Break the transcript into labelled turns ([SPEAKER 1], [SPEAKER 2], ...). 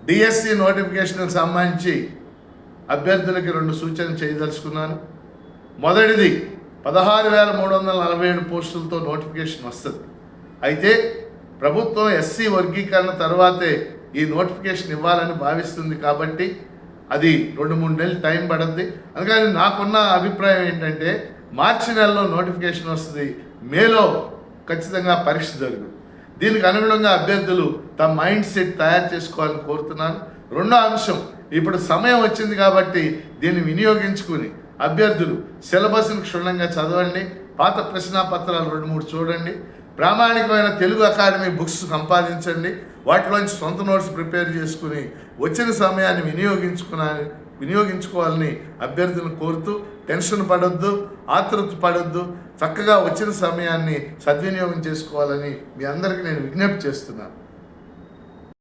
[SPEAKER 1] DSC నోటిఫికేషన్కి సంబంధించి అభ్యర్థులకి 2 సూచనలు చేయదలుచుకున్నాను. మొదటిది 16,347 పోస్టులతో నోటిఫికేషన్ వస్తుంది. అయితే ప్రభుత్వం ఎస్సీ వర్గీకరణ తర్వాతే ఈ నోటిఫికేషన్ ఇవ్వాలని భావిస్తుంది కాబట్టి అది 2-3 నెలలు టైం పడుద్ది. అందుకని నాకున్న అభిప్రాయం ఏంటంటే మార్చి నెలలో నోటిఫికేషన్ వస్తుంది, మేలో ఖచ్చితంగా పరీక్ష జరుగుతుంది. దీనికి అనుగుణంగా అభ్యర్థులు తమ మైండ్ సెట్ తయారు చేసుకోవాలని కోరుతున్నాను. రెండో అంశం, ఇప్పుడు సమయం వచ్చింది కాబట్టి దీన్ని వినియోగించుకుని అభ్యర్థులు సిలబస్ని క్షుణ్ణంగా చదవండి, పాత ప్రశ్నాపత్రాలు 2-3 చూడండి, ప్రామాణికమైన తెలుగు అకాడమీ బుక్స్ సంపాదించండి, వాటిలోంచి సొంత నోట్స్ ప్రిపేర్ చేసుకుని వచ్చిన సమయాన్ని వినియోగించుకోవాలని అభ్యర్థులను కోరుతూ టెన్షన్ పడొద్దు, ఆతృత పడొద్దు, చక్కగా వచ్చిన సమయాన్ని సద్వినియోగం చేసుకోవాలని మీ అందరికీ నేను విజ్ఞప్తి చేస్తున్నాను.